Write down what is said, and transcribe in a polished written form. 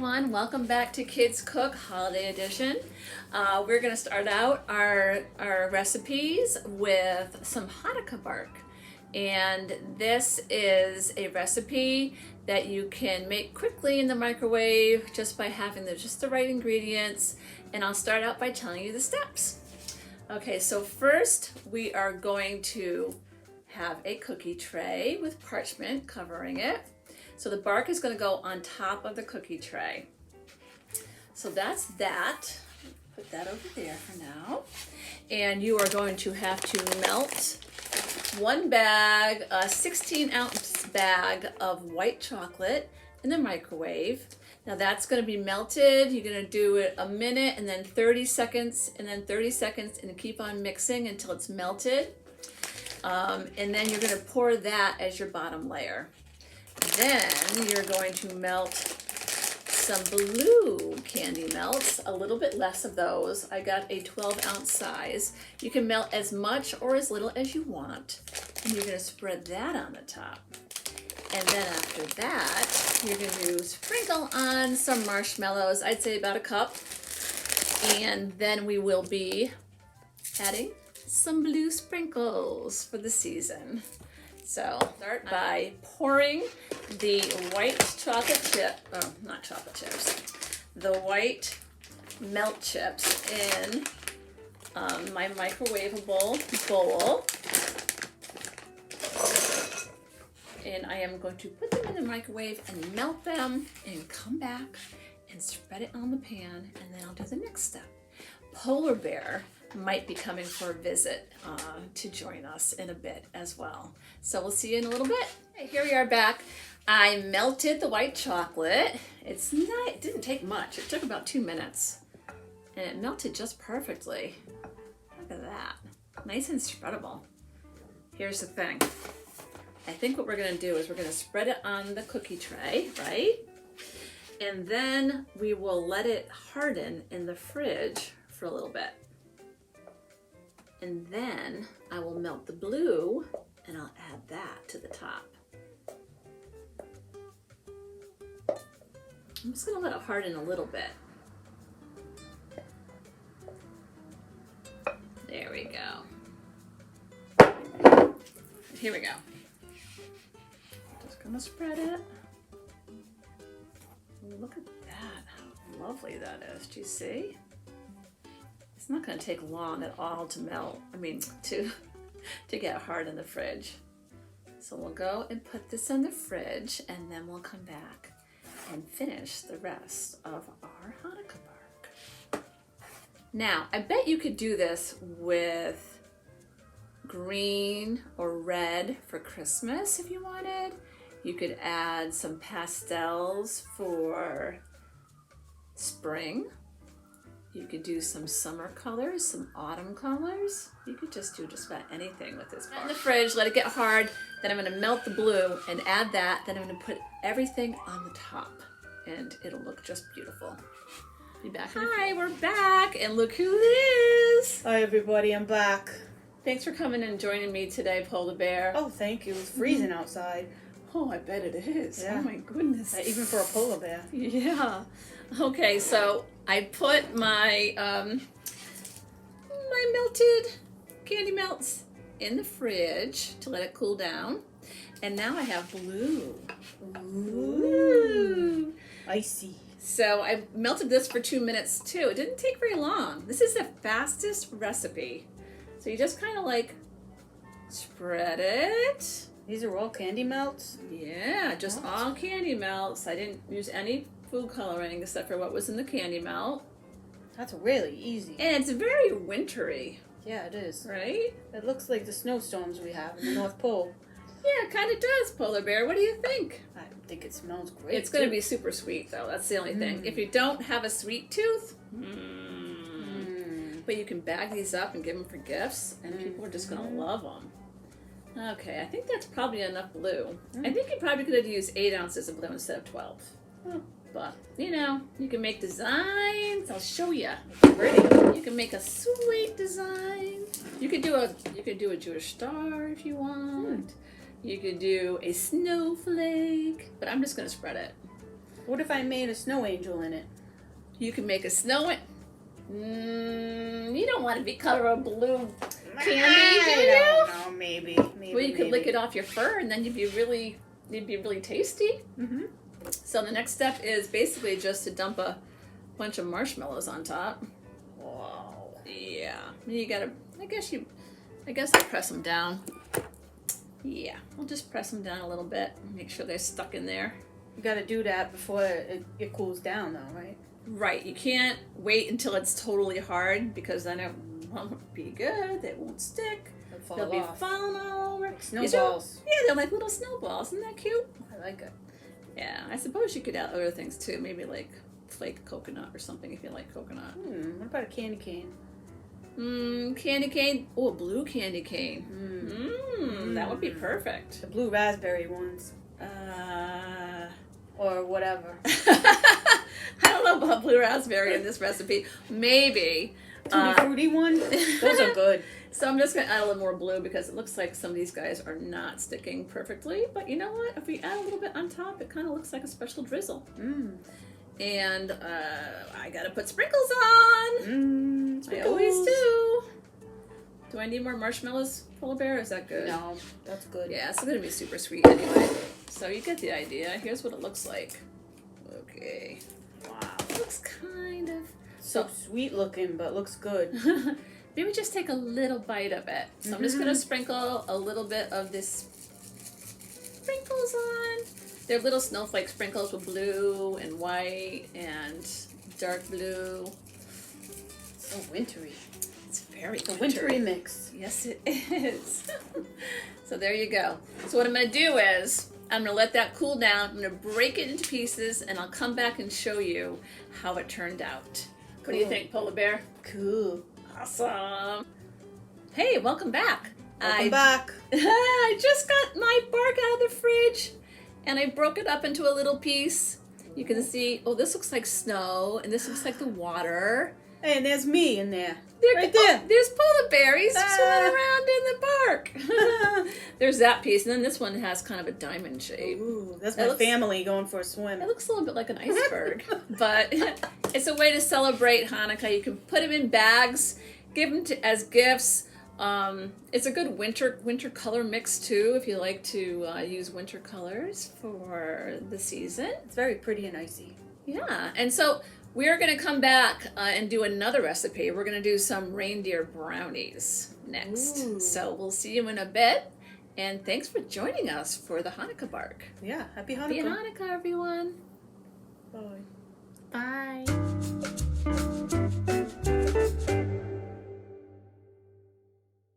everyone, welcome back to Kids Cook Holiday Edition. We're going to start out our recipes with some Hanukkah bark. And this is a recipe that you can make quickly in the microwave just by having just the right ingredients. And I'll start out by telling you the steps. Okay, so first we are going to have a cookie tray with parchment covering it. So the bark is going to go on top of the cookie tray. So that's that. Put that over there for now. And you are going to have to melt one bag, a 16-ounce bag of white chocolate in the microwave. Now that's going to be melted. You're going to do it a minute and then 30 seconds and then 30 seconds and keep on mixing until it's melted. And then you're going to pour that as your bottom layer. Then you're going to melt some blue candy melts, a little bit less of those. I got a 12-ounce size. You can melt as much or as little as you want. And you're going to spread that on the top. And then after that, you're going to sprinkle on some marshmallows. I'd say about a cup. And then we will be adding some blue sprinkles for the season. So start by pouring the white chocolate chip, not chocolate chips, the white melt chips in my microwavable bowl. And I am going to put them in the microwave and melt them and come back and spread it on the pan, and then I'll do the next step. Polar Bear might be coming for a visit to join us in a bit as well. So we'll see you in a little bit. Okay, here we are back. I melted the white chocolate. It didn't take much. It took about 2 minutes. And it melted just perfectly. Look at that. Nice and spreadable. Here's the thing. I think what we're going to do is we're going to spread it on the cookie tray, right? And then we will let it harden in the fridge for a little bit. And then I will melt the blue and I'll add that to the top. I'm just gonna let it harden a little bit. There we go. Here we go. Just gonna spread it. Look at that, how lovely that is. Do you see? It's not going to take long at all to melt, to get hard in the fridge. So we'll go and put this in the fridge and then we'll come back and finish the rest of our Hanukkah bark. Now, I bet you could do this with green or red for Christmas if you wanted. You could add some pastels for spring. You could do some summer colors, some autumn colors. You could just do just about anything with this bark. In the fridge, let it get hard. Then I'm going to melt the blue and add that. Then I'm going to put everything on the top and it'll look just beautiful. Be back. Hi, we're back and look who it is. Hi everybody, I'm back. Thanks for coming and joining me today, Polar Bear. Oh, thank you. It's freezing outside. Oh, I bet it is. Yeah. Oh my goodness. Even for a polar bear. Yeah. Okay, so I put my my melted candy melts in the fridge to let it cool down. And now I have blue. Ooh. Icy. So I melted this for 2 minutes too. It didn't take very long. This is the fastest recipe. So you just kind of like spread it. These are all candy melts? Yeah, just all candy melts. I didn't use any food coloring except for what was in the candy melt. That's really easy. And it's very wintry. Yeah, it is. Right? It looks like the snowstorms we have in the North Pole. Yeah, it kind of does, Polar Bear. What do you think? I think it smells great. It's going to be super sweet, though. That's the only thing. If you don't have a sweet tooth, but you can bag these up and give them for gifts, and people are just going to love them. Okay, I think that's probably enough blue. I think you probably could have used 8 ounces of blue instead of 12. But, you know, you can make designs. I'll show you. Pretty. You can make a sweet design. You could do a Jewish star if you want. You could do a snowflake. But I'm just going to spread it. What if I made a snow angel in it? You can make a snow. You don't want to be color of blue candy, do you? I don't know. Maybe. Well, you could lick it off your fur, and then you'd be really tasty. Mm-hmm. So the next step is basically just to dump a bunch of marshmallows on top. Wow. Yeah. You gotta. I guess I press them down. Yeah, I'll just press them down a little bit. Make sure they're stuck in there. You gotta do that before it cools down, though, right? Right. You can't wait until it's totally hard because then it won't be good. They won't stick. They'll be falling all over. Like snowballs. Yeah, they're like little snowballs. Isn't that cute? I like it. Yeah, I suppose you could add other things too. Maybe like flake coconut or something if you like coconut. What about a candy cane? Candy cane. Oh, a blue candy cane. That would be perfect. The blue raspberry ones. Or whatever. I don't know about blue raspberry in this recipe. Maybe. Tutti fruity one? Those are good. So I'm just going to add a little more blue because it looks like some of these guys are not sticking perfectly. But you know what? If we add a little bit on top, it kind of looks like a special drizzle. And I got to put sprinkles on. Sprinkles. I always do. Do I need more marshmallows, Polar Bear? Is that good? No, that's good. Yeah, it's going to be super sweet anyway. So you get the idea. Here's what it looks like. Okay. Wow. It looks kind of... So sweet looking, but looks good. Maybe just take a little bite of it. So I'm just going to sprinkle a little bit of this sprinkles on. They're little snowflake sprinkles with blue and white and dark blue. So wintry. It's very a wintry mix. Yes, it is. So there you go. So what I'm going to do is I'm going to let that cool down. I'm going to break it into pieces, and I'll come back and show you how it turned out. What do you think, Polar Bear? Cool. Awesome. Hey, welcome back. Welcome back. I just got my bark out of the fridge, and I broke it up into a little piece. You can see, oh, this looks like snow, and this looks like the water. Hey, and there's me in there. Right there. Oh, there's polar bears swimming around in the bark. There's that piece, and then this one has kind of a diamond shape. Ooh, that's my family going for a swim. It looks a little bit like an iceberg, but it's a way to celebrate Hanukkah. You can put them in bags, give them as gifts. It's a good winter color mix too, if you like to use winter colors for the season. It's very pretty and icy. Yeah, and so we're going to come back and do another recipe. We're going to do some reindeer brownies next. Ooh. So we'll see you in a bit. And thanks for joining us for the Hanukkah Bark. Yeah, happy Hanukkah. Happy Hanukkah, everyone. Bye.